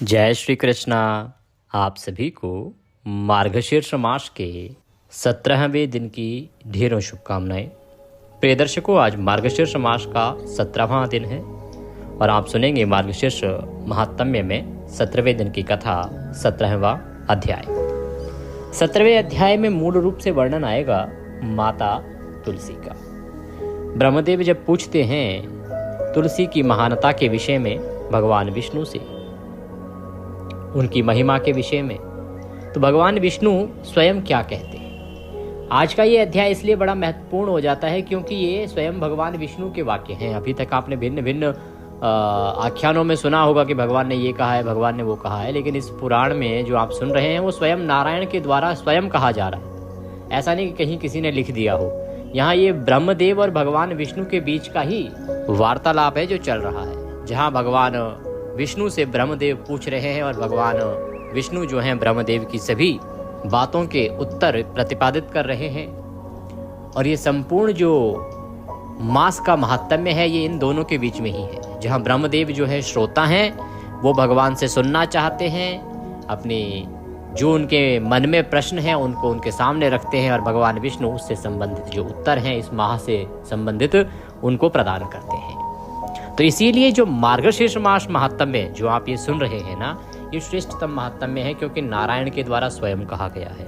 जय श्री कृष्णा। आप सभी को मार्गशीर्ष मास के 17वें दिन की ढेरों शुभकामनाएं। प्रिय दर्शकों, आज मार्गशीर्ष मास का 17वां दिन है और आप सुनेंगे मार्गशीर्ष महात्म्य में 17वें दिन की कथा, 17वां अध्याय। 17वें अध्याय में मूल रूप से वर्णन आएगा माता तुलसी का। ब्रह्मदेव जब पूछते हैं तुलसी की महानता के विषय में भगवान विष्णु से, उनकी महिमा के विषय में, तो भगवान विष्णु स्वयं क्या कहते हैं। आज का ये अध्याय इसलिए बड़ा महत्वपूर्ण हो जाता है क्योंकि ये स्वयं भगवान विष्णु के वाक्य हैं। अभी तक आपने भिन्न भिन्न आख्यानों में सुना होगा कि भगवान ने ये कहा है, भगवान ने वो कहा है, लेकिन इस पुराण में जो आप सुन रहे हैं वो स्वयं नारायण के द्वारा स्वयं कहा जा रहा है। ऐसा नहीं कि कहीं किसी ने लिख दिया हो। यहाँ ये ब्रह्मदेव और भगवान विष्णु के बीच का ही वार्तालाप है जो चल रहा है, जहाँ भगवान विष्णु से ब्रह्मदेव पूछ रहे हैं और भगवान विष्णु जो हैं ब्रह्मदेव की सभी बातों के उत्तर प्रतिपादित कर रहे हैं। और ये संपूर्ण जो मास का महात्म्य है ये इन दोनों के बीच में ही है, जहाँ ब्रह्मदेव जो है श्रोता हैं, वो भगवान से सुनना चाहते हैं, अपने जो उनके मन में प्रश्न हैं उनको उनके सामने रखते हैं और भगवान विष्णु उससे संबंधित जो उत्तर हैं, इस माह से संबंधित, उनको प्रदान करते हैं। तो इसीलिए जो मार्गशीर्ष मास महात्म्य जो आप ये सुन रहे हैं ना, ये श्रेष्ठतम महात्म्य है क्योंकि नारायण के द्वारा स्वयं कहा गया है।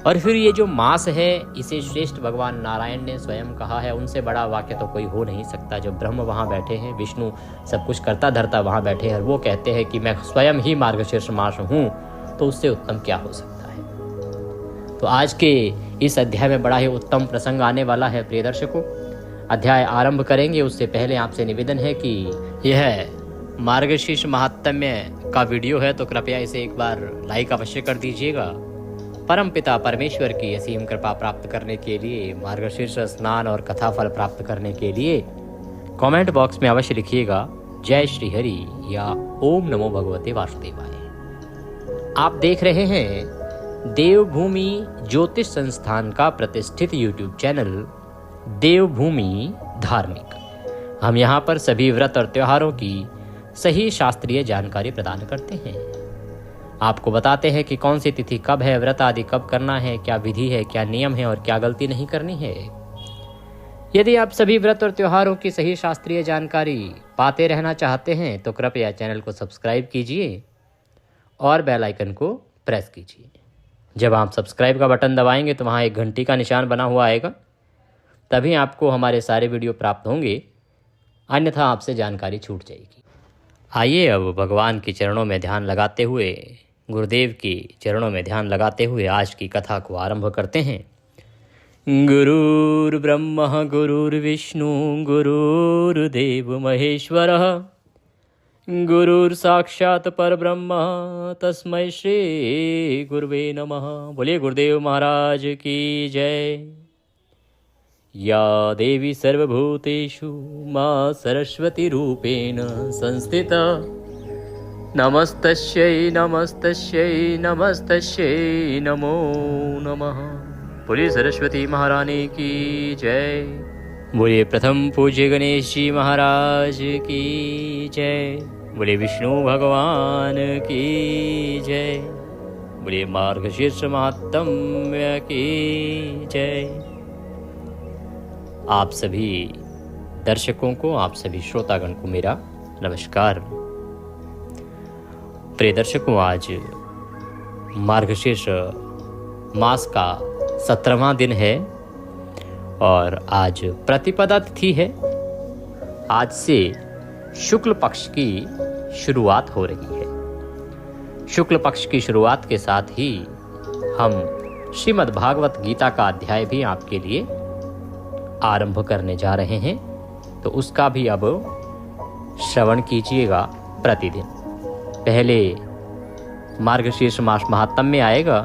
और फिर ये जो मास है इसे श्रेष्ठ भगवान नारायण ने स्वयं कहा है। उनसे बड़ा वाक्य तो कोई हो नहीं सकता। जब ब्रह्म वहाँ बैठे हैं, विष्णु सब कुछ करता धरता वहाँ बैठे हैं और वो कहते हैं कि मैं स्वयं ही मार्गशीर्ष मास हूँ, तो उससे उत्तम क्या हो सकता है। तो आज के इस अध्याय में बड़ा ही उत्तम प्रसंग आने वाला है। प्रिय दर्शकों, अध्याय आरंभ करेंगे उससे पहले आपसे निवेदन है कि यह मार्गशीर्ष महात्म्य का वीडियो है तो कृपया इसे एक बार लाइक अवश्य कर दीजिएगा। परमपिता परमेश्वर की असीम कृपा प्राप्त करने के लिए, मार्गशीर्ष स्नान और कथा फल प्राप्त करने के लिए कमेंट बॉक्स में अवश्य लिखिएगा जय श्री हरि या ओम नमो भगवते वासुदेवाय। आप देख रहे हैं देवभूमि ज्योतिष संस्थान का प्रतिष्ठित यूट्यूब चैनल देवभूमि धार्मिक। हम यहाँ पर सभी व्रत और त्योहारों की सही शास्त्रीय जानकारी प्रदान करते हैं। आपको बताते हैं कि कौन सी तिथि कब है, व्रत आदि कब करना है, क्या विधि है, क्या नियम है और क्या गलती नहीं करनी है। यदि आप सभी व्रत और त्योहारों की सही शास्त्रीय जानकारी पाते रहना चाहते हैं तो कृपया चैनल को सब्सक्राइब कीजिए और बेल आइकन को प्रेस कीजिए। जब आप सब्सक्राइब का बटन दबाएंगे तो वहाँ एक घंटी का निशान बना हुआ आएगा, तभी आपको हमारे सारे वीडियो प्राप्त होंगे, अन्यथा आपसे जानकारी छूट जाएगी। आइए अब भगवान के चरणों में ध्यान लगाते हुए, गुरुदेव के चरणों में ध्यान लगाते हुए आज की कथा को आरंभ करते हैं। गुरुर्ब्रह्मा गुरुर्विष्णु गुरुर्देव महेश्वरः, गुरुर्साक्षात् परब्रह्म तस्मै श्री गुरुवे नमः। बोलिए गुरुदेव महाराज की जय। या देवी सर्वभूतेषु मां सरस्वती रूपेण संस्थिता, नमस्तस्यै नमस्तस्यै नमस्तस्यै नमो नमः। बोलिए सरस्वती महारानी की जय। बोलिए प्रथम पूज्य गणेश जी महाराज की जय। बोलिए विष्णु भगवान की जय। बोलिए मार्गशीर्ष महात्म्य की जय। आप सभी दर्शकों को, आप सभी श्रोतागण को मेरा नमस्कार। प्रिय दर्शकों, आज मार्गशीर्ष मास का 17वां दिन है और आज प्रतिपदा तिथि है। आज से शुक्ल पक्ष की शुरुआत हो रही है। शुक्ल पक्ष की शुरुआत के साथ ही हम श्रीमद् भागवत गीता का अध्याय भी आपके लिए आरंभ करने जा रहे हैं, तो उसका भी अब श्रवण कीजिएगा प्रतिदिन। पहले मार्गशीर्ष मास महात्म्य आएगा,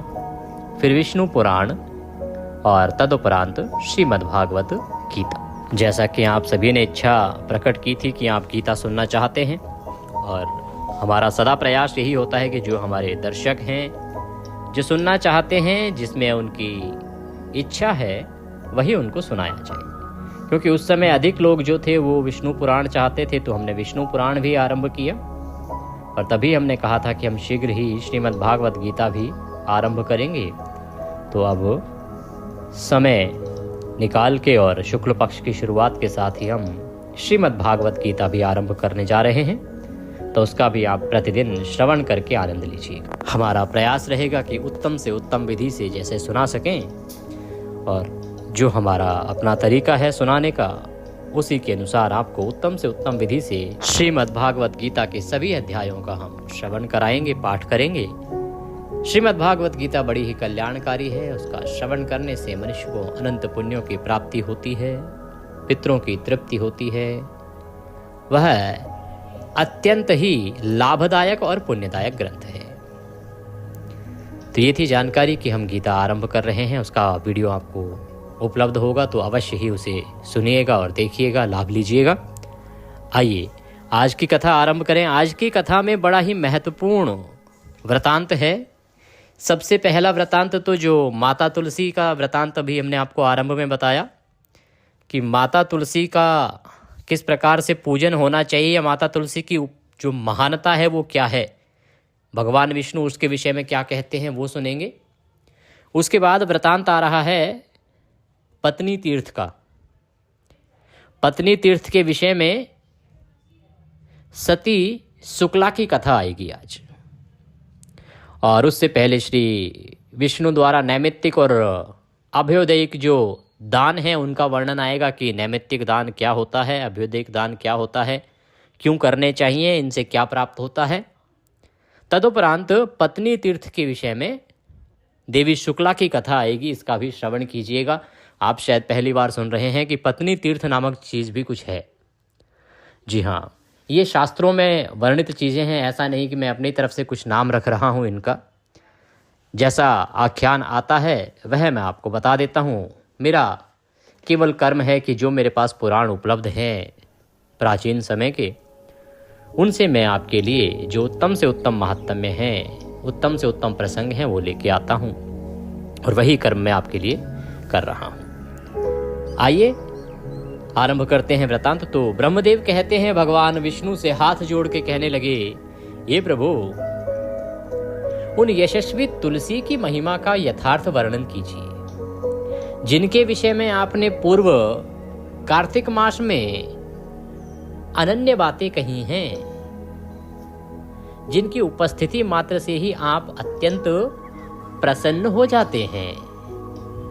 फिर विष्णु पुराण और तदुपरांत श्रीमद् भागवत गीता। जैसा कि आप सभी ने इच्छा प्रकट की थी कि आप गीता सुनना चाहते हैं, और हमारा सदा प्रयास यही होता है कि जो हमारे दर्शक हैं, जो सुनना चाहते हैं, जिसमें उनकी इच्छा है, वही उनको सुनाया जाए। क्योंकि उस समय अधिक लोग जो थे वो विष्णु पुराण चाहते थे, तो हमने विष्णु पुराण भी आरंभ किया। और तभी हमने कहा था कि हम शीघ्र ही श्रीमद् भागवत गीता भी आरंभ करेंगे। तो अब समय निकाल के और शुक्ल पक्ष की शुरुआत के साथ ही हम श्रीमद् भागवत गीता भी आरंभ करने जा रहे हैं। तो उसका भी आप प्रतिदिन श्रवण करके आनंद लीजिए। हमारा प्रयास रहेगा कि उत्तम से उत्तम विधि से जैसे सुना सकें, और जो हमारा अपना तरीका है सुनाने का, उसी के अनुसार आपको उत्तम से उत्तम विधि से श्रीमद् भागवत गीता के सभी अध्यायों का हम श्रवण कराएंगे, पाठ करेंगे। श्रीमद् भागवत गीता बड़ी ही कल्याणकारी है। उसका श्रवण करने से मनुष्य को अनंत पुण्यों की प्राप्ति होती है, पितरों की तृप्ति होती है। वह अत्यंत ही लाभदायक और पुण्यदायक ग्रंथ है। तो ये थी जानकारी कि हम गीता आरंभ कर रहे हैं। उसका वीडियो आपको उपलब्ध होगा, तो अवश्य ही उसे सुनिएगा और देखिएगा, लाभ लीजिएगा। आइए आज की कथा आरंभ करें। आज की कथा में बड़ा ही महत्वपूर्ण वृतांत है। सबसे पहला वृतांत तो जो माता तुलसी का वृतांत अभी हमने आपको आरंभ में बताया कि माता तुलसी का किस प्रकार से पूजन होना चाहिए, या माता तुलसी की जो महानता है वो क्या है, भगवान विष्णु उसके विषय में क्या कहते हैं, वो सुनेंगे। उसके बाद वृतांत आ रहा है पत्नी तीर्थ का। पत्नी तीर्थ के विषय में सती शुक्ला की कथा आएगी आज। और उससे पहले श्री विष्णु द्वारा नैमित्तिक और अभ्युदयिक जो दान है उनका वर्णन आएगा कि नैमित्तिक दान क्या होता है, अभ्युदयिक दान क्या होता है, क्यों करने चाहिए, इनसे क्या प्राप्त होता है। तदुपरांत पत्नी तीर्थ के विषय में देवी शुक्ला की कथा आएगी, इसका भी श्रवण कीजिएगा। आप शायद पहली बार सुन रहे हैं कि पत्नी तीर्थ नामक चीज़ भी कुछ है। जी हाँ, ये शास्त्रों में वर्णित चीज़ें हैं। ऐसा नहीं कि मैं अपनी तरफ से कुछ नाम रख रहा हूँ इनका। जैसा आख्यान आता है वह मैं आपको बता देता हूँ। मेरा केवल कर्म है कि जो मेरे पास पुराण उपलब्ध हैं प्राचीन समय के, उनसे मैं आपके लिए जो उत्तम से उत्तम महात्म्य हैं, उत्तम से उत्तम प्रसंग हैं, वो लेके आता हूँ, और वही कर्म मैं आपके लिए कर रहा हूँ। आइए आरंभ करते हैं वृतांत। तो ब्रह्मदेव कहते हैं भगवान विष्णु से हाथ जोड़ के कहने लगे, ये प्रभु, उन यशस्वी तुलसी की महिमा का यथार्थ वर्णन कीजिए, जिनके विषय में आपने पूर्व कार्तिक मास में अनन्य बातें कही हैं, जिनकी उपस्थिति मात्र से ही आप अत्यंत प्रसन्न हो जाते हैं,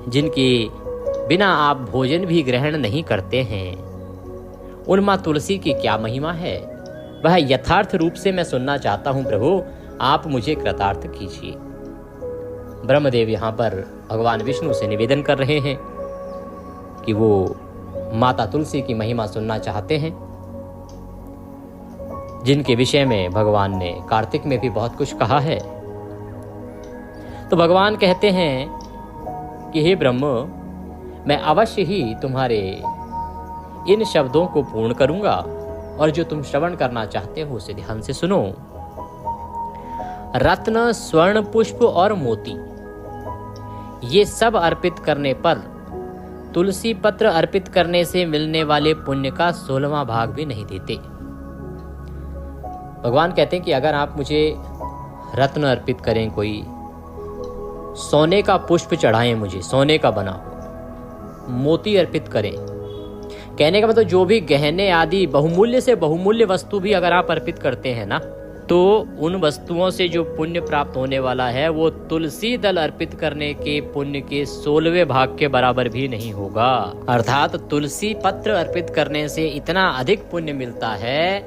जिनके बिना आप भोजन भी ग्रहण नहीं करते हैं। उन माँ तुलसी की क्या महिमा है, वह यथार्थ रूप से मैं सुनना चाहता हूँ प्रभु, आप मुझे कृतार्थ कीजिए। ब्रह्मदेव यहाँ पर भगवान विष्णु से निवेदन कर रहे हैं कि वो माता तुलसी की महिमा सुनना चाहते हैं, जिनके विषय में भगवान ने कार्तिक में भी बहुत कुछ कहा है। तो भगवान कहते हैं कि हे ब्रह्म, मैं अवश्य ही तुम्हारे इन शब्दों को पूर्ण करूंगा, और जो तुम श्रवण करना चाहते हो उसे ध्यान से सुनो। रत्न, स्वर्ण, पुष्प और मोती, ये सब अर्पित करने पर तुलसी पत्र अर्पित करने से मिलने वाले पुण्य का 16वां भाग भी नहीं देते। भगवान कहते हैं कि अगर आप मुझे रत्न अर्पित करें, कोई सोने का पुष्प चढ़ाएं, मुझे सोने का बना हो, मोती अर्पित करें, कहने का मतलब जो भी गहने आदि बहुमूल्य से बहुमूल्य वस्तु भी अगर आप अर्पित करते हैं ना, तो उन वस्तुओं से जो पुण्य प्राप्त होने वाला है वो तुलसी दल अर्पित करने के पुण्य के 16वें भाग के बराबर भी नहीं होगा। अर्थात तुलसी पत्र अर्पित करने से इतना अधिक पुण्य मिलता है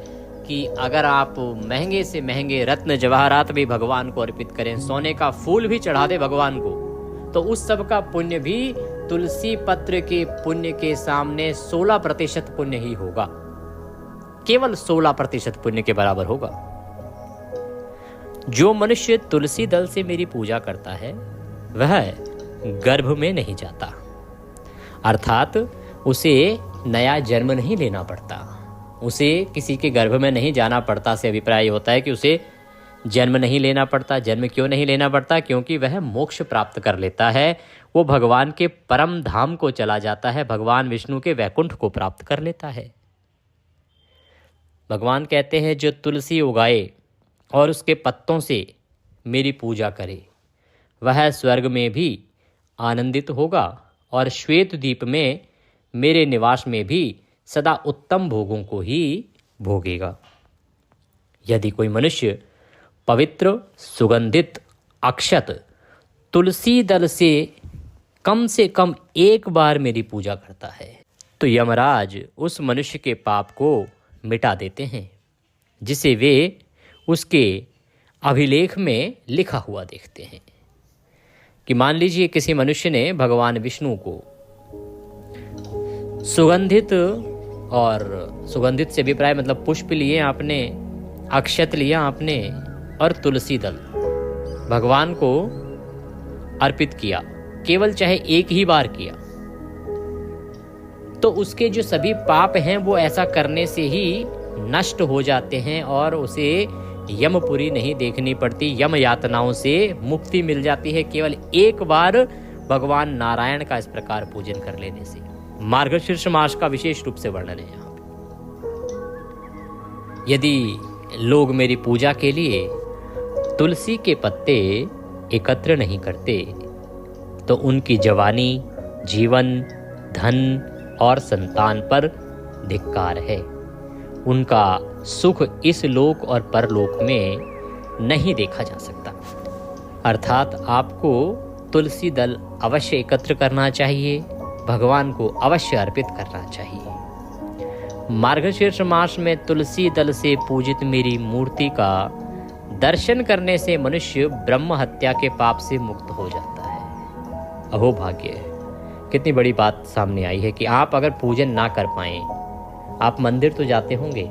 कि अगर आप महंगे से महंगे रत्न जवाहरात भी भगवान को अर्पित करें, सोने का फूल भी चढ़ा दे भगवान को, तो उस सब का पुण्य भी तुलसी पत्र के पुण्य के सामने 16% पुण्य ही होगा, केवल 16% पुण्य के बराबर होगा। जो मनुष्य तुलसी दल से मेरी पूजा करता है वह गर्भ में नहीं जाता, अर्थात उसे नया जन्म नहीं लेना पड़ता, उसे किसी के गर्भ में नहीं जाना पड़ता। से अभिप्राय होता है कि उसे जन्म नहीं लेना पड़ता। जन्म क्यों नहीं लेना पड़ता? क्योंकि वह मोक्ष प्राप्त कर लेता है, वो भगवान के परम धाम को चला जाता है, भगवान विष्णु के वैकुंठ को प्राप्त कर लेता है। भगवान कहते हैं जो तुलसी उगाए और उसके पत्तों से मेरी पूजा करे, वह स्वर्ग में भी आनंदित होगा और श्वेत द्वीप में मेरे निवास में भी सदा उत्तम भोगों को ही भोगेगा। यदि कोई मनुष्य पवित्र सुगंधित अक्षत तुलसी दल से कम एक बार मेरी पूजा करता है तो यमराज उस मनुष्य के पाप को मिटा देते हैं, जिसे वे उसके अभिलेख में लिखा हुआ देखते हैं। कि मान लीजिए किसी मनुष्य ने भगवान विष्णु को सुगंधित, और सुगंधित से अभिप्राय मतलब पुष्प लिए आपने, अक्षत लिया आपने और तुलसी दल भगवान को अर्पित किया, केवल चाहे एक ही बार किया, तो उसके जो सभी पाप हैं वो ऐसा करने से ही नष्ट हो जाते हैं और उसे यमपुरी नहीं देखनी पड़ती, यम यातनाओं से मुक्ति मिल जाती है केवल एक बार भगवान नारायण का इस प्रकार पूजन कर लेने से। मार्गशीर्ष मास का विशेष रूप से वर्णन है यहाँ पे। यदि लोग मेरी पूजा के लिए तुलसी के पत्ते एकत्र नहीं करते तो उनकी जवानी, जीवन, धन और संतान पर धिक्कार है। उनका सुख इस लोक और परलोक में नहीं देखा जा सकता। अर्थात आपको तुलसी दल अवश्य एकत्र करना चाहिए, भगवान को अवश्य अर्पित करना चाहिए। मार्गशीर्ष मास में तुलसी दल से पूजित मेरी मूर्ति का दर्शन करने से मनुष्य ब्रह्म हत्या के पाप से मुक्त हो जाता है। अहो भाग्य, कितनी बड़ी बात सामने आई है कि आप अगर पूजन ना कर पाएं, आप मंदिर तो जाते होंगे,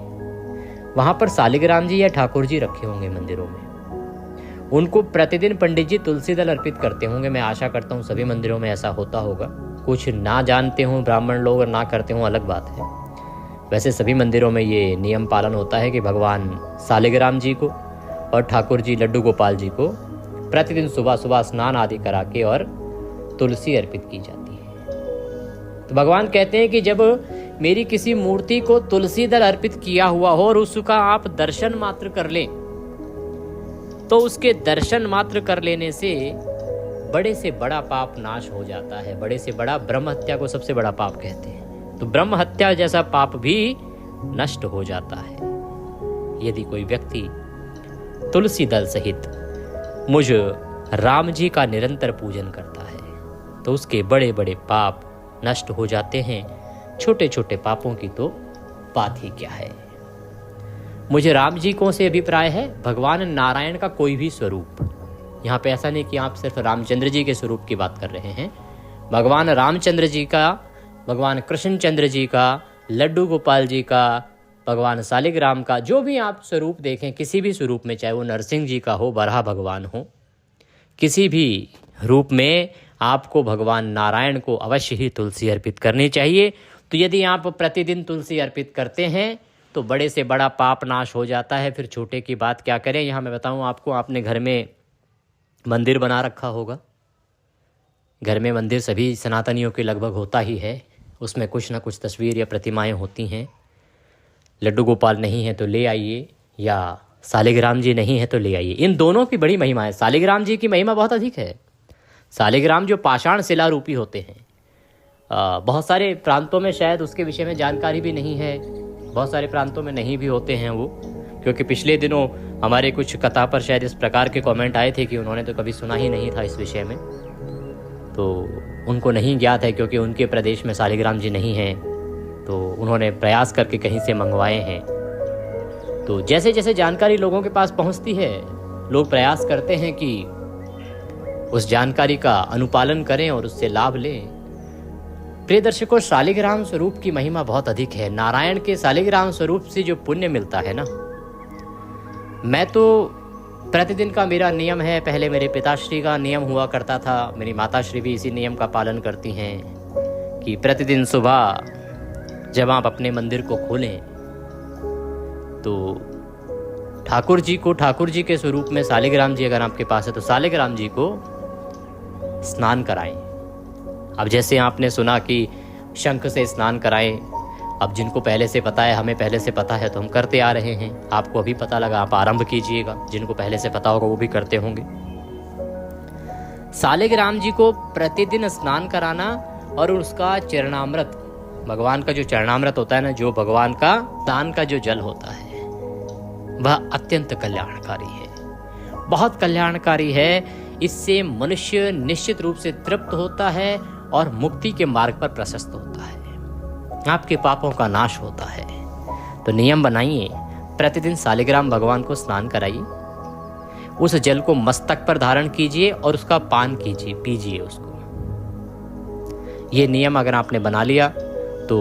वहाँ पर सालिग्राम जी या ठाकुर जी रखे होंगे मंदिरों में, उनको प्रतिदिन पंडित जी तुलसी दल अर्पित करते होंगे। मैं आशा करता हूँ सभी मंदिरों में ऐसा होता होगा। कुछ ना जानते हों ब्राह्मण लोग और ना करते हों अलग बात है। वैसे सभी मंदिरों में ये नियम पालन होता है कि भगवान सालिग्राम जी को और ठाकुर जी लड्डू गोपाल जी को प्रतिदिन सुबह सुबह स्नान आदि करा के और तुलसी अर्पित की जाती है। तो भगवान कहते हैं कि जब मेरी किसी मूर्ति को तुलसी दल अर्पित किया हुआ हो और उसका आप दर्शन मात्र कर लें, तो उसके दर्शन मात्र कर लेने से बड़े से बड़ा पाप नाश हो जाता है। बड़े से बड़ा, ब्रह्म हत्या को सबसे बड़ा पाप कहते हैं, तो ब्रह्म हत्या जैसा पाप भी नष्ट हो जाता है। यदि कोई व्यक्ति तुलसी दल सहित मुझ राम जी का निरंतर पूजन करता है तो उसके बड़े बड़े पाप नष्ट हो जाते हैं। छोटे छोटे पापों की तो बात ही क्या है। मुझे राम जी को से अभिप्राय है भगवान नारायण का कोई भी स्वरूप। यहाँ पे ऐसा नहीं कि आप सिर्फ रामचंद्र जी के स्वरूप की बात कर रहे हैं। भगवान रामचंद्र जी का, भगवान कृष्णचंद्र जी का, लड्डू गोपाल जी का, भगवान सालिग्राम का, जो भी आप स्वरूप देखें, किसी भी स्वरूप में, चाहे वो नरसिंह जी का हो, बराह भगवान हो, किसी भी रूप में आपको भगवान नारायण को अवश्य ही तुलसी अर्पित करनी चाहिए। तो यदि आप प्रतिदिन तुलसी अर्पित करते हैं तो बड़े से बड़ा पाप नाश हो जाता है। फिर छोटे की बात क्या करें। यहाँ मैं बताऊँ आपको, आपने घर में मंदिर बना रखा होगा। घर में मंदिर सभी सनातनियों के लगभग होता ही है। उसमें कुछ ना कुछ तस्वीर या प्रतिमाएं होती हैं। लड्डू गोपाल नहीं है तो ले आइए, या सालिग्राम जी नहीं है तो ले आइए। इन दोनों की बड़ी महिमा है। सालिग्राम जी की महिमा बहुत अधिक है। सालिग्राम जो पाषाण शिला रूपी होते हैं, बहुत सारे प्रांतों में शायद उसके विषय में जानकारी भी नहीं है, बहुत सारे प्रांतों में नहीं भी होते हैं वो, क्योंकि पिछले दिनों हमारे कुछ कथा पर शायद इस प्रकार के कमेंट आए थे कि उन्होंने तो कभी सुना ही नहीं था इस विषय में, तो उनको नहीं ज्ञात है क्योंकि उनके प्रदेश में सालिग्राम जी नहीं हैं, तो उन्होंने प्रयास करके कहीं से मंगवाए हैं। तो जैसे जैसे जानकारी लोगों के पास पहुंचती है, लोग प्रयास करते हैं कि उस जानकारी का अनुपालन करें और उससे लाभ लें। प्रिय दर्शकों, सालिग्राम स्वरूप की महिमा बहुत अधिक है। नारायण के सालिग्राम स्वरूप से जो पुण्य मिलता है ना, मैं तो प्रतिदिन का मेरा नियम है, पहले मेरे पिताश्री का नियम हुआ करता था, मेरी माताश्री भी इसी नियम का पालन करती हैं कि प्रतिदिन सुबह जब आप अपने मंदिर को खोलें तो ठाकुर जी के स्वरूप में सालिग्राम जी अगर आपके पास है तो सालिग्राम जी को स्नान कराएं। अब जैसे आपने सुना कि शंख से स्नान कराएं, अब जिनको पहले से पता है, हमें पहले से पता है तो हम करते आ रहे हैं। आपको अभी पता लगा, आप आरंभ कीजिएगा। जिनको पहले से पता होगा वो भी करते होंगे। सालिग्राम जी को प्रतिदिन स्नान कराना और उसका चरणामृत, भगवान का जो चरणामृत होता है ना, जो भगवान का दान का जो जल होता है, वह अत्यंत कल्याणकारी है, बहुत कल्याणकारी है। इससे मनुष्य निश्चित रूप से तृप्त होता है और मुक्ति के मार्ग पर प्रशस्त होता है, आपके पापों का नाश होता है। तो नियम बनाइए, प्रतिदिन सालिग्राम भगवान को स्नान कराइए, उस जल को मस्तक पर धारण कीजिए और उसका पान कीजिए, पीजिए उसको। ये नियम अगर आपने बना लिया तो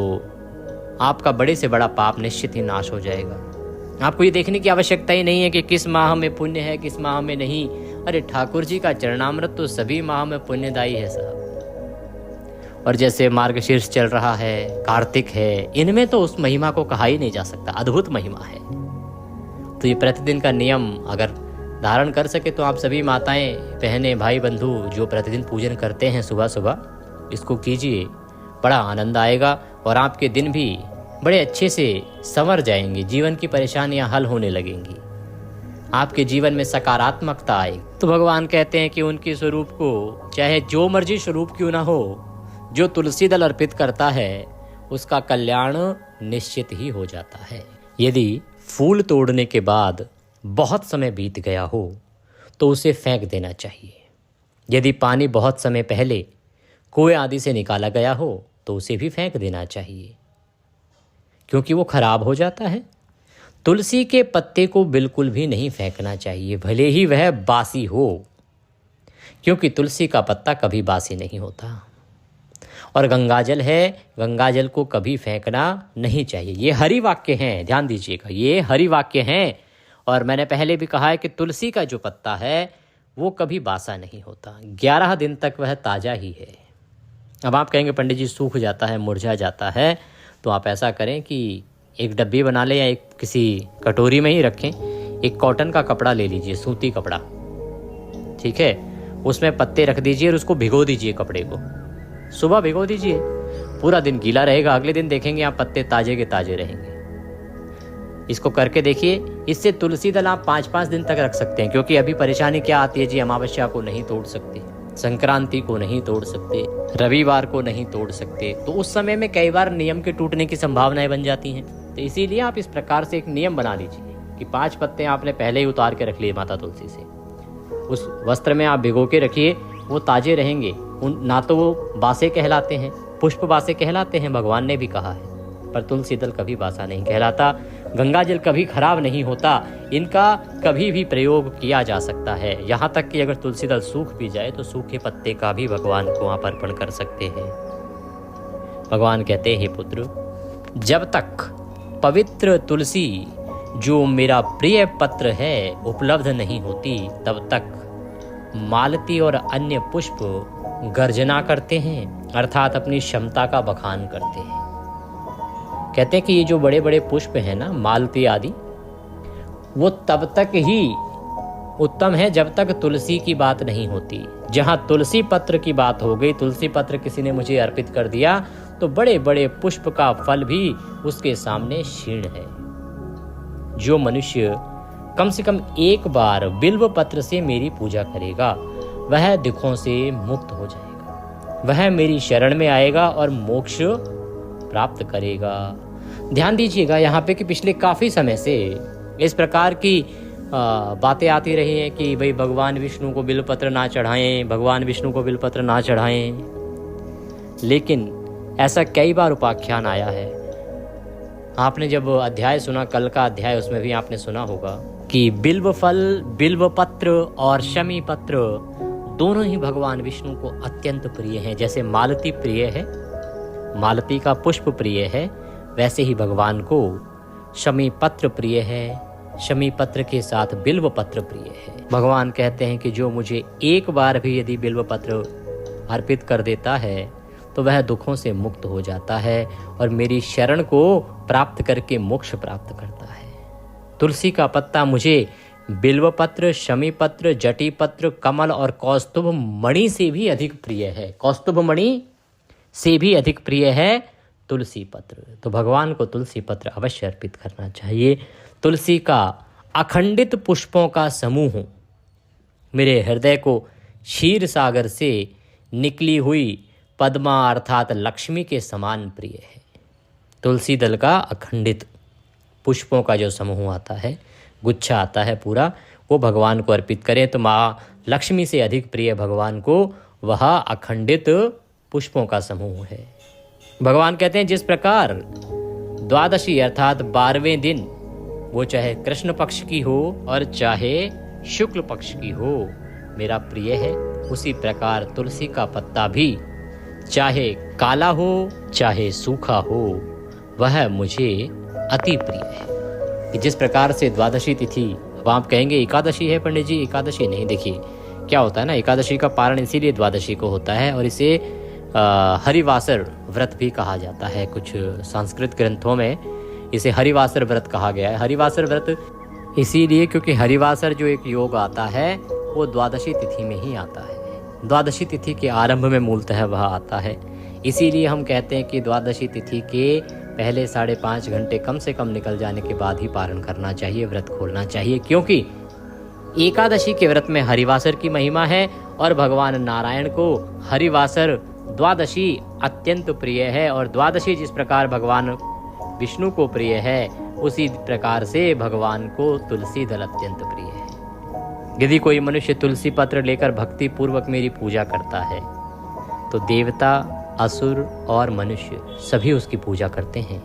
आपका बड़े से बड़ा पाप निश्चित ही नाश हो जाएगा। आपको ये देखने की आवश्यकता ही नहीं है कि किस माह में पुण्य है, किस माह में नहीं। अरे ठाकुर जी का चरणामृत तो सभी माह में पुण्यदायी है साहब। और जैसे मार्गशीर्ष चल रहा है, कार्तिक है, इनमें तो उस महिमा को कहा ही नहीं जा सकता, अद्भुत महिमा है। तो ये प्रतिदिन का नियम अगर धारण कर सके तो आप सभी माताएं, बहनें, भाई, बंधु जो प्रतिदिन पूजन करते हैं सुबह सुबह, इसको कीजिए, बड़ा आनंद आएगा और आपके दिन भी बड़े अच्छे से संवर जाएंगे, जीवन की परेशानियां हल होने लगेंगी, आपके जीवन में सकारात्मकता आएगी। तो भगवान कहते हैं कि उनके स्वरूप को चाहे जो मर्जी स्वरूप क्यों ना हो, जो तुलसी दल अर्पित करता है उसका कल्याण निश्चित ही हो जाता है। यदि फूल तोड़ने के बाद बहुत समय बीत गया हो तो उसे फेंक देना चाहिए। यदि पानी बहुत समय पहले कुएं आदि से निकाला गया हो तो उसे भी फेंक देना चाहिए, क्योंकि वो खराब हो जाता है। तुलसी के पत्ते को बिल्कुल भी नहीं फेंकना चाहिए, भले ही वह बासी हो, क्योंकि तुलसी का पत्ता कभी बासी नहीं होता। और गंगाजल है, गंगाजल को कभी फेंकना नहीं चाहिए। ये हरि वाक्य हैं, ध्यान दीजिएगा, ये हरि वाक्य हैं। और मैंने पहले भी कहा है कि तुलसी का जो पत्ता है वो कभी बासा नहीं होता, 11 दिन तक वह ताज़ा ही है। अब आप कहेंगे पंडित जी सूख जाता है, मुरझा जाता है, तो आप ऐसा करें कि एक डब्बी बना लें या एक किसी कटोरी में ही रखें, एक कॉटन का कपड़ा ले लीजिए, सूती कपड़ा, ठीक है, उसमें पत्ते रख दीजिए और उसको भिगो दीजिए, कपड़े को सुबह भिगो दीजिए, पूरा दिन गीला रहेगा, अगले दिन देखेंगे आप पत्ते ताजे के ताजे रहेंगे। इसको करके देखिए, इससे तुलसी दल आप 5-5 दिन तक रख सकते हैं। क्योंकि अभी परेशानी क्या आती है जी, अमावस्या को नहीं तोड़ सकते, संक्रांति को नहीं तोड़ सकते, रविवार को नहीं तोड़ सकते, तो उस समय में कई बार नियम के टूटने की संभावनाएं बन जाती हैं। तो इसीलिए आप इस प्रकार से एक नियम बना लीजिए कि 5 पत्ते आपने पहले ही उतार के रख लिए माता तुलसी से, उस वस्त्र में आप भिगो के रखिए, वो ताजे रहेंगे। ना तो वो बासे कहलाते हैं, पुष्प बासे कहलाते हैं, भगवान ने भी कहा है, पर तुलसी दल कभी बासा नहीं कहलाता। गंगा जल कभी खराब नहीं होता, इनका कभी भी प्रयोग किया जा सकता है। यहाँ तक कि अगर तुलसी दल सूख भी जाए तो सूखे पत्ते का भी भगवान को आप अर्पण कर सकते हैं। भगवान कहते हैं, हे पुत्र, जब तक पवित्र तुलसी जो मेरा प्रिय पत्र है उपलब्ध नहीं होती, तब तक मालती और अन्य पुष्प गर्जना करते हैं, अर्थात अपनी क्षमता का बखान करते हैं। कहते हैं कि ये जो बड़े बड़े पुष्प हैं ना, मालती आदि, वो तब तक ही उत्तम है जब तक तुलसी की बात नहीं होती। जहाँ तुलसी पत्र की बात हो गई, तुलसी पत्र किसी ने मुझे अर्पित कर दिया, तो बड़े बड़े पुष्प का फल भी उसके सामने क्षीण है। जो मनुष्य कम से कम एक बार बिल्व पत्र से मेरी पूजा करेगा, वह दुखों से मुक्त हो जाएगा, वह मेरी शरण में आएगा और मोक्ष प्राप्त करेगा। ध्यान दीजिएगा यहाँ पे कि पिछले काफ़ी समय से इस प्रकार की बातें आती रही हैं कि भाई भगवान विष्णु को बिल्वपत्र ना चढ़ाएं, भगवान विष्णु को बिल्वपत्र ना चढ़ाएं, लेकिन ऐसा कई बार उपाख्यान आया है। आपने जब अध्याय सुना, कल का अध्याय, उसमें भी आपने सुना होगा कि बिल्व फल, बिल्व पत्र और शमी पत्र दोनों ही भगवान विष्णु को अत्यंत प्रिय हैं। जैसे मालती प्रिय है, मालती का पुष्प प्रिय है, वैसे ही भगवान को शमी पत्र प्रिय है, शमी पत्र के साथ बिल्व पत्र प्रिय है। भगवान कहते हैं कि जो मुझे एक बार भी यदि बिल्व पत्र अर्पित कर देता है तो वह दुखों से मुक्त हो जाता है और मेरी शरण को प्राप्त करके मोक्ष प्राप्त करता है। तुलसी का पत्ता मुझे बिल्व पत्र, शमी पत्र, जटी पत्र, कमल और कौस्तुभ मणि से भी अधिक प्रिय है। कौस्तुभ मणि से भी अधिक प्रिय है तुलसी पत्र। तो भगवान को तुलसी पत्र अवश्य अर्पित करना चाहिए। तुलसी का अखंडित पुष्पों का समूह मेरे हृदय को क्षीर सागर से निकली हुई पद्मा अर्थात लक्ष्मी के समान प्रिय है। तुलसी दल का अखंडित पुष्पों का जो समूह आता है, गुच्छा आता है पूरा, वो भगवान को अर्पित करें तो माँ लक्ष्मी से अधिक प्रिय भगवान को वह अखंडित पुष्पों का समूह है। भगवान कहते हैं जिस प्रकार द्वादशी अर्थात 12वें दिन, वो चाहे कृष्ण पक्ष की हो और चाहे शुक्ल पक्ष की हो, मेरा प्रिय है, उसी प्रकार तुलसी का पत्ता भी चाहे काला हो चाहे सूखा हो, वह मुझे अति प्रिय है। कि जिस प्रकार से द्वादशी तिथि, अब आप कहेंगे एकादशी है पंडित जी, एकादशी नहीं। देखिए क्या होता है ना, एकादशी का पारण इसीलिए द्वादशी को होता है और इसे हरिवासर व्रत भी कहा जाता है। कुछ संस्कृत ग्रंथों में इसे हरिवासर व्रत कहा गया है। हरिवासर व्रत इसीलिए क्योंकि हरिवासर जो एक योग आता है वो द्वादशी तिथि में ही आता है। द्वादशी तिथि के आरंभ में मूलतः वह आता है। इसीलिए हम कहते हैं कि द्वादशी तिथि के पहले 5.5 घंटे कम से कम निकल जाने के बाद ही पारण करना चाहिए, व्रत खोलना चाहिए, क्योंकि एकादशी के व्रत में हरिवासर की महिमा है और भगवान नारायण को हरिवासर द्वादशी अत्यंत प्रिय है। और द्वादशी जिस प्रकार भगवान विष्णु को प्रिय है, उसी प्रकार से भगवान को तुलसी दल अत्यंत प्रिय है। यदि कोई मनुष्य तुलसी पत्र लेकर भक्ति पूर्वक मेरी पूजा करता है तो देवता, असुर और मनुष्य सभी उसकी पूजा करते हैं।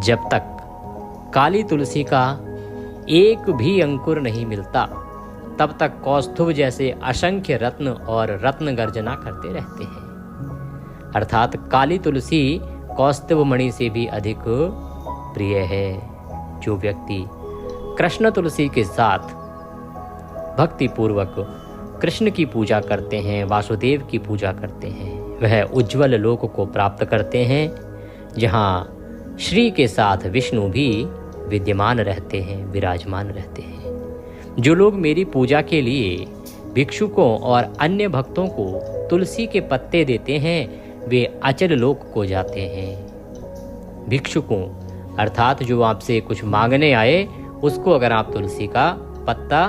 जब तक काली तुलसी का एक भी अंकुर नहीं मिलता, तब तक कौस्तुभ जैसे असंख्य रत्न और रत्न गर्जना करते रहते हैं। अर्थात काली तुलसी कौस्तुभ मणि से भी अधिक प्रिय है। जो व्यक्ति कृष्ण तुलसी के साथ भक्ति पूर्वक कृष्ण की पूजा करते हैं, वासुदेव की पूजा करते हैं, वह उज्जवल लोक को प्राप्त करते हैं, जहाँ श्री के साथ विष्णु भी विद्यमान रहते हैं, विराजमान रहते हैं। जो लोग मेरी पूजा के लिए भिक्षुकों और अन्य भक्तों को तुलसी के पत्ते देते हैं, वे अचल लोक को जाते हैं। भिक्षुकों अर्थात जो आपसे कुछ मांगने आए, उसको अगर आप तुलसी का पत्ता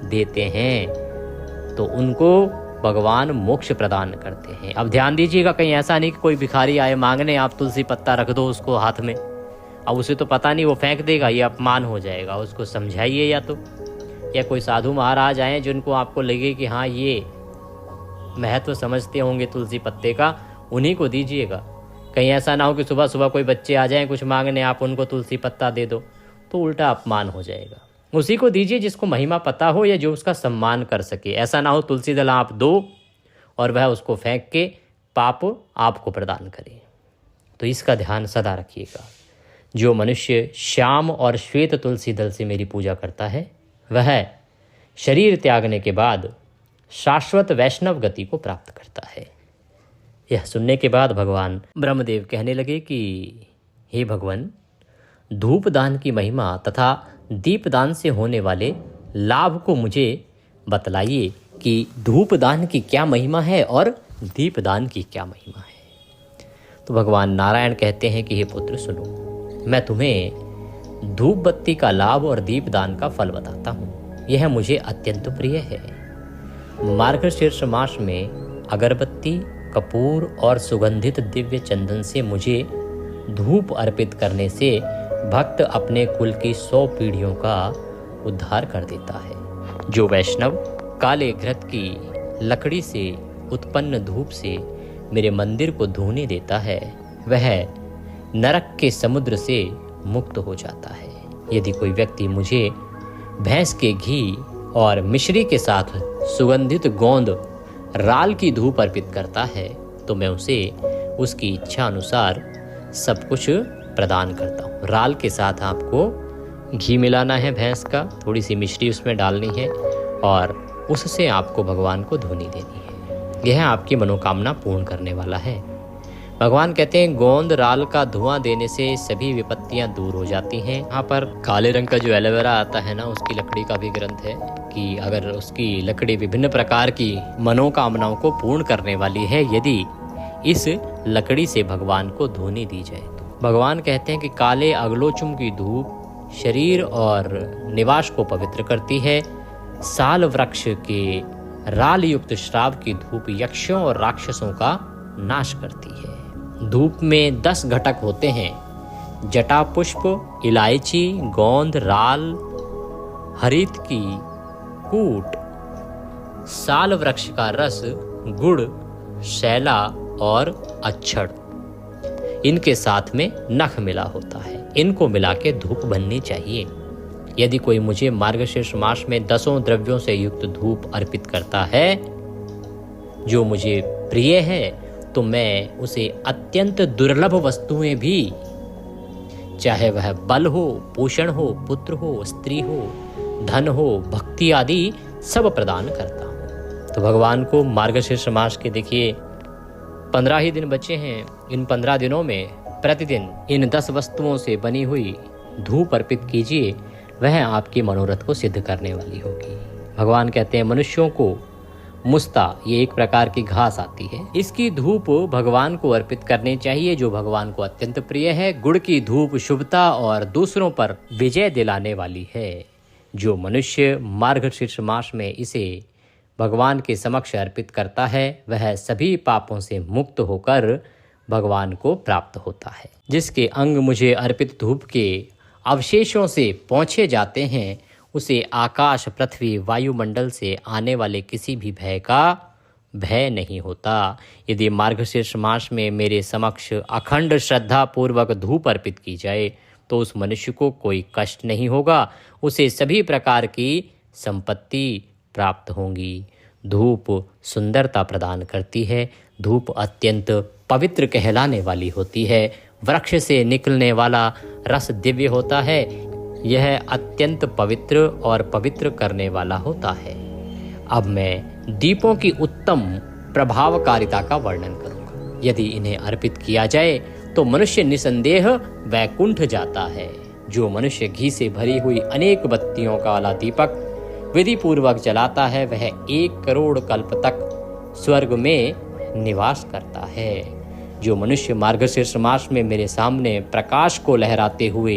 देते हैं तो उनको भगवान मोक्ष प्रदान करते हैं। अब ध्यान दीजिएगा, कहीं ऐसा नहीं कि कोई भिखारी आए मांगने, आप तुलसी पत्ता रख दो उसको हाथ में, अब उसे तो पता नहीं, वो फेंक देगा, ये अपमान हो जाएगा। उसको समझाइए, या कोई साधु महाराज आए जिनको आपको लगे कि हाँ ये महत्व समझते होंगे तुलसी पत्ते का, उन्हीं को दीजिएगा। कहीं ऐसा ना हो कि सुबह सुबह कोई बच्चे आ जाएं कुछ मांगने, आप उनको तुलसी पत्ता दे दो, तो उल्टा अपमान हो जाएगा। उसी को दीजिए जिसको महिमा पता हो या जो उसका सम्मान कर सके। ऐसा ना हो तुलसी दल आप दो और वह उसको फेंक के पाप आपको प्रदान करे। तो इसका ध्यान सदा रखिएगा। जो मनुष्य श्याम और श्वेत तुलसी दल से मेरी पूजा करता है, वह शरीर त्यागने के बाद शाश्वत वैष्णव गति को प्राप्त करता है। यह सुनने के बाद भगवान ब्रह्मदेव कहने लगे कि हे भगवान, धूप दान की महिमा तथा दीपदान से होने वाले लाभ को मुझे बतलाइए कि धूप दान की क्या महिमा है और दीपदान की क्या महिमा है। तो भगवान नारायण कहते हैं कि हे पुत्र सुनो, मैं तुम्हें धूप बत्ती का लाभ और दीपदान का फल बताता हूँ। यह मुझे अत्यंत प्रिय है। मार्गशीर्ष मास में अगरबत्ती, कपूर और सुगंधित दिव्य चंदन से मुझे धूप अर्पित करने से भक्त अपने कुल की 100 पीढ़ियों का उद्धार कर देता है। जो वैष्णव काले घृत की लकड़ी से उत्पन्न धूप से मेरे मंदिर को धोने देता है, वह नरक के समुद्र से मुक्त हो जाता है। यदि कोई व्यक्ति मुझे भैंस के घी और मिश्री के साथ सुगंधित गोंद राल की धूप अर्पित करता है, तो मैं उसे उसकी इच्छा अनुसार सब कुछ प्रदान करता हूँ। राल के साथ आपको घी मिलाना है भैंस का, थोड़ी सी मिश्री उसमें डालनी है और उससे आपको भगवान को धुनी देनी है। यह आपकी मनोकामना पूर्ण करने वाला है। भगवान कहते हैं गोंद राल का धुआं देने से सभी विपत्तियां दूर हो जाती हैं। यहाँ पर काले रंग का जो एलोवेरा आता है ना, उसकी लकड़ी का भी ग्रंथ है कि अगर उसकी लकड़ी विभिन्न प्रकार की मनोकामनाओं को पूर्ण करने वाली है, यदि इस लकड़ी से भगवान को धुनी दी जाए। तो भगवान कहते हैं कि काले अगलोचुम की धूप शरीर और निवास को पवित्र करती है। साल वृक्ष के राल युक्त श्राव की धूप यक्षों और राक्षसों का नाश करती है। धूप में 10 घटक होते हैं: जटा पुष्प, इलायची, गोंद, राल, हरित की कूट, साल वृक्ष का रस, गुड़, शैला और अच्छड़। इनके साथ में नख मिला होता है। इनको मिला के धूप बननी चाहिए। यदि कोई मुझे मार्गशीर्ष मास में 10 द्रव्यों से युक्त धूप अर्पित करता है जो मुझे प्रिय है, तो मैं उसे अत्यंत दुर्लभ वस्तुएं भी, चाहे वह बल हो, पोषण हो, पुत्र हो, स्त्री हो, धन हो, भक्ति आदि सब प्रदान करता हूँ। तो भगवान को मार्गशीर्ष मास के देखिए 15 ही दिन बचे हैं। इन 15 दिनों में प्रतिदिन इन 10 वस्तुओं से बनी हुई धूप अर्पित कीजिए, वह आपके मनोरथ को सिद्ध करने वाली होगी। भगवान कहते हैं मनुष्यों को मुस्ता, ये एक प्रकार की घास आती है, इसकी धूप भगवान को अर्पित करनी चाहिए जो भगवान को अत्यंत प्रिय है। गुड़ की धूप शुभता और दूसरों पर विजय दिलाने वाली है। जो मनुष्य मार्गशीर्ष मास में इसे भगवान के समक्ष अर्पित करता है वह सभी पापों से मुक्त होकर भगवान को प्राप्त होता है। जिसके अंग मुझे अर्पित धूप के अवशेषों से पहुँचे जाते हैं उसे आकाश, पृथ्वी, वायुमंडल से आने वाले किसी भी भय का भय नहीं होता। यदि मार्गशीर्ष मास में मेरे समक्ष अखंड श्रद्धा पूर्वक धूप अर्पित की जाए तो उस मनुष्य को कोई कष्ट नहीं होगा, उसे सभी प्रकार की संपत्ति प्राप्त होंगी। धूप सुंदरता प्रदान करती है। धूप अत्यंत पवित्र कहलाने वाली होती है। वृक्ष से निकलने वाला रस दिव्य होता है। यह अत्यंत पवित्र और पवित्र करने वाला होता है। अब मैं दीपों की उत्तम प्रभावकारिता का वर्णन करूंगा। यदि इन्हें अर्पित किया जाए तो मनुष्य निसंदेह वैकुंठ जाता है। जो मनुष्य घी से भरी हुई अनेक बत्तियों का वाला दीपक विधि पूर्वक जलाता है वह 1 करोड़ कल्प तक स्वर्ग में निवास करता है। जो मनुष्य मार्गशीर्ष मास में मेरे सामने प्रकाश को लहराते हुए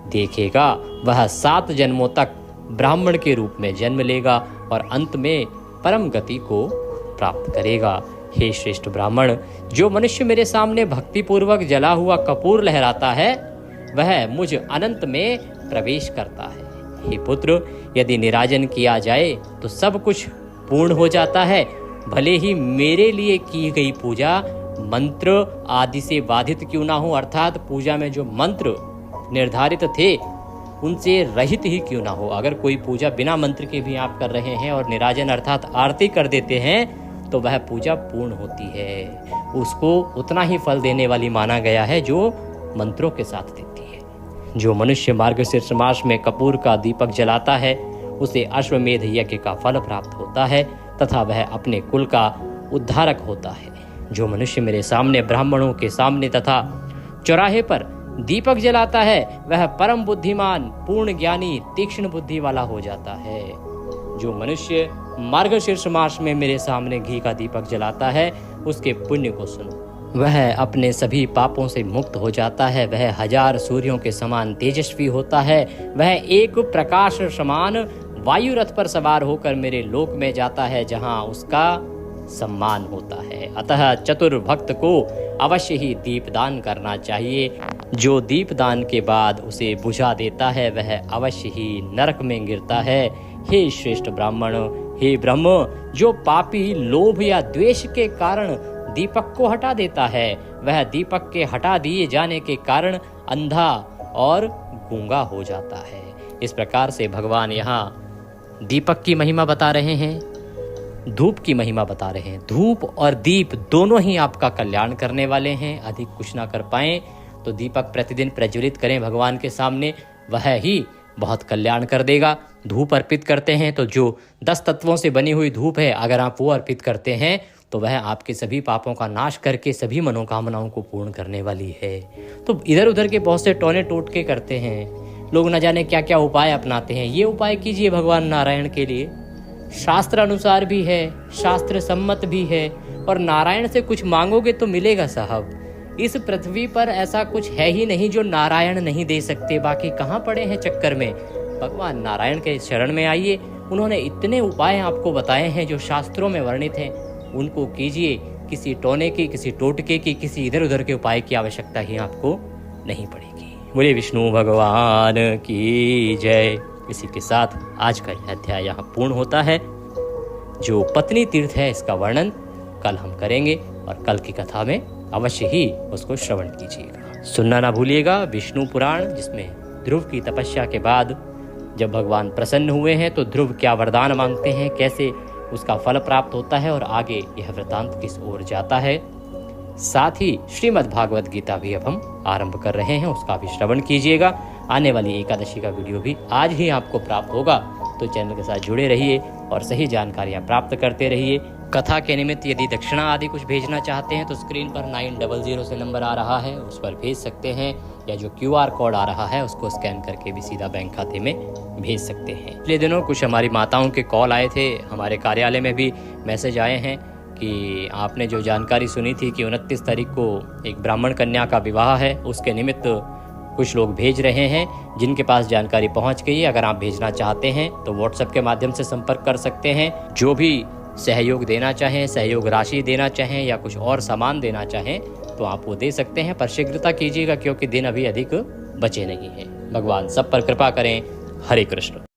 देखेगा वह 7 जन्मों तक ब्राह्मण के रूप में जन्म लेगा और अंत में परम गति को प्राप्त करेगा। हे श्रेष्ठ ब्राह्मण, जो मनुष्य मेरे सामने भक्ति पूर्वक जला हुआ कपूर लहराता है वह मुझ अनंत में प्रवेश करता है। हे पुत्र, यदि निराजन किया जाए तो सब कुछ पूर्ण हो जाता है। भले ही मेरे लिए की गई पूजा मंत्र आदि से बाधित क्यों ना हो, अर्थात पूजा में जो मंत्र निर्धारित थे उनसे रहित ही क्यों ना हो। अगर कोई पूजा बिना मंत्र के भी आप कर रहे हैं और निराजन अर्थात आरती कर देते हैं तो वह पूजा पूर्ण होती है। उसको उतना ही फल देने वाली माना गया है जो मंत्रों के साथ देती है। जो मनुष्य मार्गशीर्ष मास में कपूर का दीपक जलाता है उसे अश्वमेध यज्ञ का फल प्राप्त होता है तथा वह अपने कुल का उद्धारक होता है। जो मनुष्य मेरे सामने ब्राह्मणों के सामने तथा चौराहे पर दीपक जलाता है वह परम बुद्धिमान, पूर्ण ज्ञानी, तीक्ष्ण बुद्धि वाला हो जाता है। जो मनुष्य मार्गशीर्ष मास में मेरे सामने घी का दीपक जलाता है उसके पुण्य को सुनो, वह अपने सभी पापों से मुक्त हो जाता है। वह 1000 सूर्यों के समान तेजस्वी होता है। वह एक प्रकाश समान वायु रथ पर सवार होकर मेरे लोक में जाता है जहां उसका सम्मान होता है। अतः चतुर भक्त को अवश्य ही दीपदान करना चाहिए। जो दीपदान के बाद उसे बुझा देता है वह अवश्य ही नरक में गिरता है। हे श्रेष्ठ ब्राह्मण, हे ब्रह्म, जो पापी लोभ या द्वेष के कारण दीपक को हटा देता है वह दीपक के हटा दिए जाने के कारण अंधा और गूंगा हो जाता है। इस प्रकार से भगवान यहाँ दीपक की महिमा बता रहे हैं, धूप की महिमा बता रहे हैं। धूप और दीप दोनों ही आपका कल्याण करने वाले हैं। अधिक कुछ ना कर पाएं तो दीपक प्रतिदिन प्रज्वलित करें भगवान के सामने, वह ही बहुत कल्याण कर देगा। धूप अर्पित करते हैं तो जो 10 तत्वों से बनी हुई धूप है अगर आप वो अर्पित करते हैं तो वह आपके सभी पापों का नाश करके सभी मनोकामनाओं को पूर्ण करने वाली है। तो इधर उधर के बहुत से टोने टोटके करते हैं लोग, न जाने क्या क्या उपाय अपनाते हैं। ये उपाय कीजिए भगवान नारायण के लिए, शास्त्र अनुसार भी है, शास्त्र सम्मत भी है, और नारायण से कुछ मांगोगे तो मिलेगा साहब। इस पृथ्वी पर ऐसा कुछ है ही नहीं जो नारायण नहीं दे सकते। बाकी कहाँ पड़े हैं चक्कर में, भगवान नारायण के शरण में आइए। उन्होंने इतने उपाय आपको बताए हैं जो शास्त्रों में वर्णित हैं, उनको कीजिए। किसी टोने की, किसी टोटके की, किसी इधर उधर के उपाय की आवश्यकता ही आपको नहीं पड़ेगी। बोले विष्णु भगवान की जय। इसी के साथ आज का यह अध्याय यहाँ पूर्ण होता है। जो पत्नी तीर्थ है इसका वर्णन कल हम करेंगे, और कल की कथा में अवश्य ही उसको श्रवण कीजिएगा। सुनना ना भूलिएगा विष्णु पुराण, जिसमें ध्रुव की तपस्या के बाद जब भगवान प्रसन्न हुए हैं तो ध्रुव क्या वरदान मांगते हैं, कैसे उसका फल प्राप्त होता है, और आगे यह वृत्तांत किस ओर जाता है। साथ ही श्रीमद् भागवत गीता भी अब हम आरंभ कर रहे हैं, उसका भी श्रवण कीजिएगा। आने वाली एकादशी का वीडियो भी आज ही आपको प्राप्त होगा, तो चैनल के साथ जुड़े रहिए और सही जानकारियाँ प्राप्त करते रहिए। कथा के निमित्त यदि दक्षिणा आदि कुछ भेजना चाहते हैं तो स्क्रीन पर 900 से नंबर आ रहा है, उस पर भेज सकते हैं, या जो QR कोड आ रहा है उसको स्कैन करके भी सीधा बैंक खाते में भेज सकते हैं। पिछले दिनों कुछ हमारी माताओं के कॉल आए थे, हमारे कार्यालय में भी मैसेज आए हैं कि आपने जो जानकारी सुनी थी कि 29 तारीख को एक ब्राह्मण कन्या का विवाह है, उसके निमित्त कुछ लोग भेज रहे हैं। जिनके पास जानकारी पहुंच गई है, अगर आप भेजना चाहते हैं तो व्हाट्सएप के माध्यम से संपर्क कर सकते हैं। जो भी सहयोग देना चाहें, सहयोग राशि देना चाहें, या कुछ और सामान देना चाहें तो आप वो दे सकते हैं, पर शीघ्रता कीजिएगा क्योंकि दिन अभी अधिक बचे नहीं हैं। भगवान सब पर कृपा करें। हरे कृष्ण।